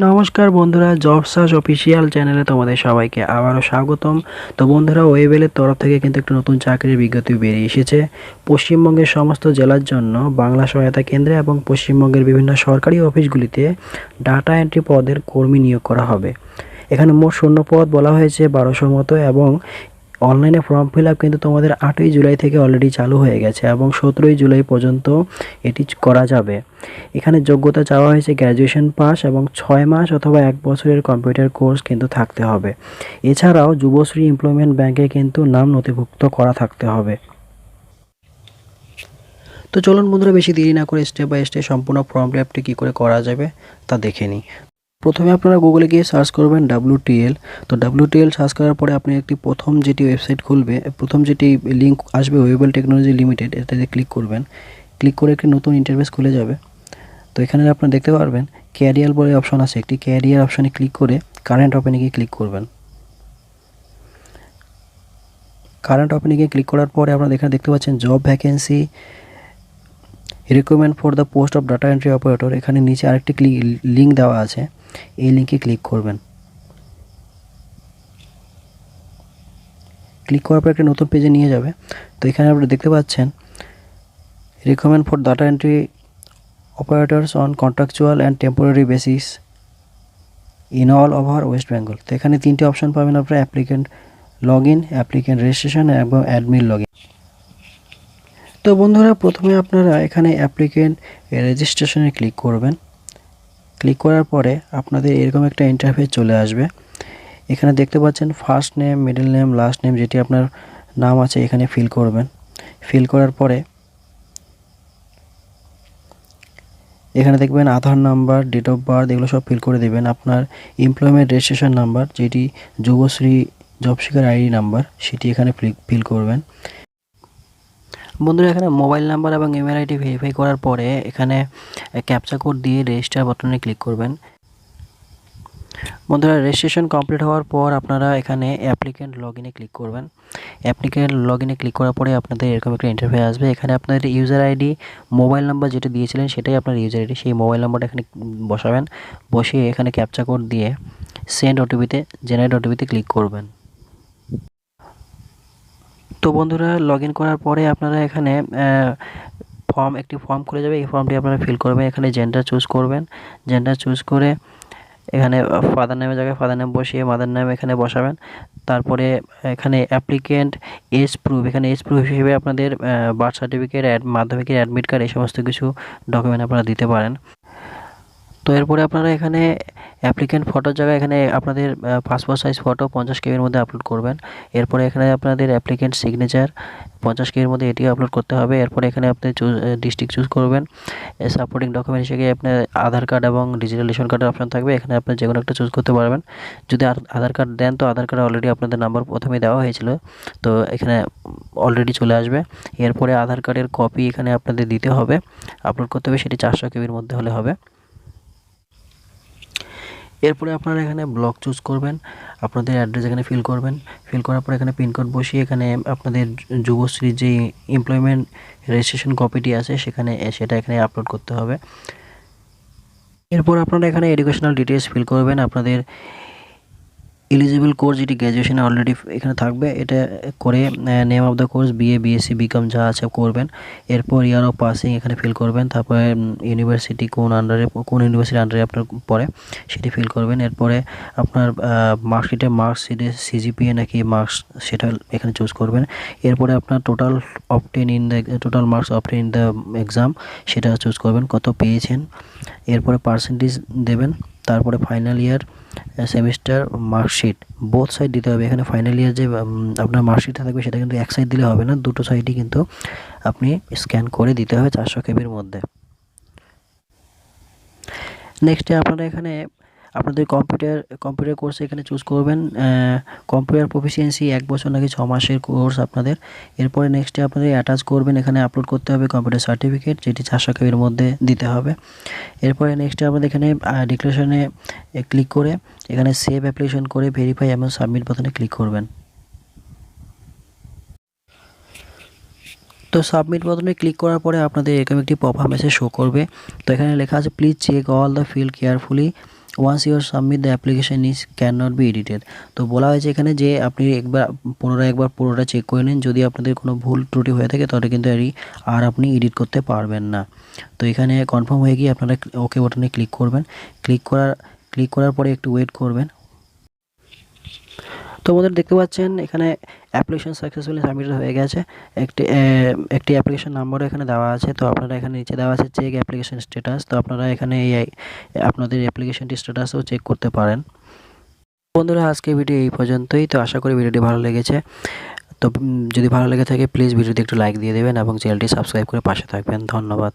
নমস্কার বন্ধুরা, job search official চ্যানেলে তোমাদের সবাইকে আবারও স্বাগতম। তো বন্ধুরা, ওয়েবেলের তরফ থেকে কিন্তু একটা নতুন চাকরির বিজ্ঞপ্তি বেরিয়ে এসেছে। পশ্চিমবঙ্গের সমস্ত জেলার জন্য বাংলা সহায়তা কেন্দ্রে এবং পশ্চিমবঙ্গের বিভিন্ন সরকারি অফিসগুলিতে ডাটা এন্ট্রি পদের কর্মী নিয়োগ করা হবে। এখানে মোট শূন্য পদ বলা হয়েছে 1200 মতো, এবং অনলাইনে ফর্ম ফিল আপ কিন্তু তোমাদের 8ই জুলাই থেকে অলরেডি চালু হয়ে গেছে এবং 17ই জুলাই পর্যন্ত এটি করা যাবে। এখানে যোগ্যতা চাওয়া হয়েছে গ্র্যাজুয়েশন পাস এবং 6 মাস অথবা 1 বছরের কম্পিউটার কোর্স কিন্তু থাকতে হবে। এছাড়াও যুবশ্রী এমপ্লয়মেন্ট ব্যাংকে কিন্তু নাম নথিভুক্ত করা থাকতে হবে। তো চলুন বন্ধুরা, বেশি দেরি না করে স্টেপ বাই স্টেপ সম্পূর্ণ ফর্ম ফিল আপটি কী করে করা যাবে তা দেখে নিই। প্রথমে আপনারা গুগলে গিয়ে সার্চ করবেন WTL। তো WTL সার্চ করার পরে আপনি একটি প্রথম যেটি ওয়েবসাইট খুলবে, প্রথম যেটি লিঙ্ক আসবে ওয়েবেল টেকনোলজি লিমিটেড, এটাতে ক্লিক করবেন। ক্লিক করে একটি নতুন ইন্টারফেস খুলে যাবে। তো এখানে আপনারা দেখতে পারবেন ক্যারিয়ার বলে অপশন আছে, একটি ক্যারিয়ার অপশনে ক্লিক করে কারেন্ট ওপেনিংয়ে ক্লিক করবেন। কারেন্ট ওপেনিংয়ে ক্লিক করার পরে আপনারা এখানে দেখতে পাচ্ছেন job vacancy recruitment for the post of data entry operator. এখানে নিচে আরেকটি লিঙ্ক দেওয়া আছে, এই লিঙ্কে ক্লিক করবেন। ক্লিক করার পর একটা নতুন পেজে নিয়ে যাবে। তো এখানে আপনারা দেখতে পাচ্ছেন recruitment for data entry operators on contractual and temporary basis in all over West Bengal. তো এখানে তিনটি অপশন পাবেন আপনারা, applicant log in, applicant registration এবং অ্যাডমিন লগ ইন। তো বন্ধুরা, প্রথমে আপনারা এখানে অ্যাপ্লিকেন্ট রেজিস্ট্রেশনে ক্লিক করবেন। ক্লিক করার পরে আপনাদের এরকম একটা ইন্টারফেস চলে আসবে। এখানে দেখতে পাচ্ছেন first name, middle name, last name, যেটি আপনার নাম আছে এখানে ফিল করবেন। ফিল করার পরে এখানে দেখবেন আধার নাম্বার, ডেট অফ বার্থ, এগুলো সব ফিল করে দেবেন। আপনার এমপ্লয়মেন্ট রেজিস্ট্রেশন নাম্বার, যেটি Yuvashree job seeker ID number, সেটি এখানে ফিল করবেন। বন্ধুরা, এখানে মোবাইল নাম্বার এবং ইমেল আইডি ভেরিফাই করার পরে এখানে ক্যাপচা কোড দিয়ে রেজিস্টার বাটনে ক্লিক করবেন। বন্ধুরা, রেজিস্ট্রেশন কমপ্লিট হওয়ার পর আপনারা এখানে অ্যাপ্লিকেন্ট লগ ইনে ক্লিক করবেন। অ্যাপ্লিকেন্ট লগ ইনে ক্লিক করার পরে আপনাদের এরকম একটা ইন্টারফেস আসবে। এখানে আপনাদের ইউজার আইডি, মোবাইল নাম্বার যেটা দিয়েছিলেন সেটাই আপনার ইউজার আইডি, সেই মোবাইল নাম্বারটা এখানে বসাবেন। বসিয়ে এখানে ক্যাপচা কোড দিয়ে সেন্ড ওটিপিতে, জেনারেট ওটিপিতে ক্লিক করবেন। তো বন্ধুরা, লগ ইন করার পরে আপনারা এখানে একটি ফর্ম খুলে যাবে। এই ফর্মটি আপনারা ফিল করবেন। এখানে জেন্ডার চুজ করবেন। জেন্ডার চুজ করে এখানে ফাদার নেমের জায়গায় ফাদার নেম বসিয়ে মাদার নেম এখানে বসাবেন। তারপরে এখানে অ্যাপ্লিকেন্ট এজ প্রুফ, এখানে এজ প্রুফ হিসেবে আপনাদের বার্থ সার্টিফিকেট, মাধ্যমিকের অ্যাডমিট কার্ড, এই সমস্ত কিছু ডকুমেন্ট আপনারা দিতে পারেন। তো এরপরে আপনারা এখানে অ্যাপ্লিকেন্ট ফটোর জায়গায় এখানে আপনাদের পাসপোর্ট সাইজ ফটো 50 কেবির মধ্যে আপলোড করবেন। এরপরে এখানে আপনাদের অ্যাপ্লিকেন্ট সিগনেচার 50 কেবির মধ্যে এটিও আপলোড করতে হবে। এরপরে এখানে আপনি ডিস্ট্রিক্ট চুজ করবেন। সাপোর্টিং ডকুমেন্ট হিসেবে আপনার আধার কার্ড এবং ডিজিটাল রেশন কার্ডের অপশন থাকবে। এখানে আপনি যে কোনো একটা চুজ করতে পারবেন। যদি আধার কার্ড দেন তো আধার কার্ডে অলরেডি আপনাদের নাম্বার প্রথমেই দেওয়া হয়েছিল, তো এখানে অলরেডি চলে আসবে। এরপরে আধার কার্ডের কপি এখানে আপনাদের দিতে হবে, আপলোড করতে হবে। সেটি 400 কেবির মধ্যে হলে হবে। এরপরে আপনারা এখানে ব্লক চুজ করবেন, আপনাদের অ্যাড্রেস এখানে ফিল করবেন। ফিল করার পর এখানে পিনকোড বসিয়ে এখানে আপনাদের যুবশ্রীর যে এমপ্লয়মেন্ট রেজিস্ট্রেশন কপিটি আছে সেটা এখানে আপলোড করতে হবে। এরপর আপনারা এখানে এডুকেশনাল ডিটেলস ফিল করবেন। আপনাদের এলিজিবল কোর্স যেটি গ্র্যাজুয়েশনে অলরেডি এখানে থাকবে, এটা করে name of the course BA, BSc, BCom যা আছে করবেন। এরপর ইয়ার অফ পাসিং এখানে ফিল করবেন। তারপরে ইউনিভার্সিটি কোন ইউনিভার্সিটির আন্ডারে আপনার পড়ে সেটি ফিল করবেন। এরপরে আপনার মার্কশিটে CGPA নাকি মার্কস সেটা এখানে চুজ করবেন। এরপরে আপনার total marks obtain in the exam সেটা চুজ করবেন, কত পেয়েছেন। এরপরে পার্সেন্টেজ দেবেন। তারপরে final year semester marksheet both side দিতে হবে। এখানে ফাইনাল ইয়ার যে আপনার মার্কশিটটা থাকবে সেটা কিন্তু এক সাইড দিলে হবে না, দুটো সাইডই কিন্তু আপনি স্ক্যান করে দিতে হবে 400 কেবির মধ্যে। নেক্সটে আপনারা এখানে আপনাদের কম্পিউটার কোর্স এখানে চুজ করবেন। কম্পিউটার প্রফিসিয়েন্সি 1 বছর নাকি 6 মাসের কোর্স আপনাদের। এরপরে নেক্সটে আপনাদের অ্যাটাচ করবেন, এখানে আপলোড করতে হবে কম্পিউটার সার্টিফিকেট, যেটি 400 কেবির মধ্যে দিতে হবে। এরপরে নেক্সটে আমাদের এখানে ডিক্লারেশনে ক্লিক করে এখানে সেভ অ্যাপ্লিকেশন করে ভেরিফাই এবং সাবমিট বাটনে ক্লিক করবেন। তো সাবমিট বাটনে ক্লিক করার পরে আপনাদের এরকম একটি পপআপ মেসেজ শো করবে। তো এখানে লেখা আছে please check all the field carefully once your submit the application is can not be edited. তো বলা হয়েছে এখানে যে আপনি একবার পুরোটা চেক করে নিন, যদি আপনাদের কোনো ভুল ত্রুটি হয়ে থাকে তাহলে কিন্তু আর আপনি এডিট করতে পারবেন না। তো এখানে কনফার্ম হয়ে গিয়ে আপনারা ওকে বাটনে ক্লিক করবেন। ক্লিক করার পরে একটু ওয়েট করবেন। তো বন্ধুরা দেখতে পাচ্ছেন এখানে অ্যাপ্লিকেশন সাকসেসফুলি সাবমিটেড হয়ে গেছে। একটি অ্যাপ্লিকেশন নাম্বারও এখানে দেওয়া আছে। তো আপনারা এখানে নিচে দেওয়া আছে চেক অ্যাপ্লিকেশন স্ট্যাটাস। তো আপনারা এখানে আপনাদের অ্যাপ্লিকেশনটি স্ট্যাটাসও চেক করতে পারেন। বন্ধুরা আজকে ভিডিও এই পর্যন্তই। তো আশা করি ভিডিওটি ভালো লেগেছে। তো যদি ভালো লেগে থাকে প্লিজ ভিডিওতে একটু লাইক দিয়ে দেবেন এবং চ্যানেলটি সাবস্ক্রাইব করে পাশে থাকবেন। ধন্যবাদ।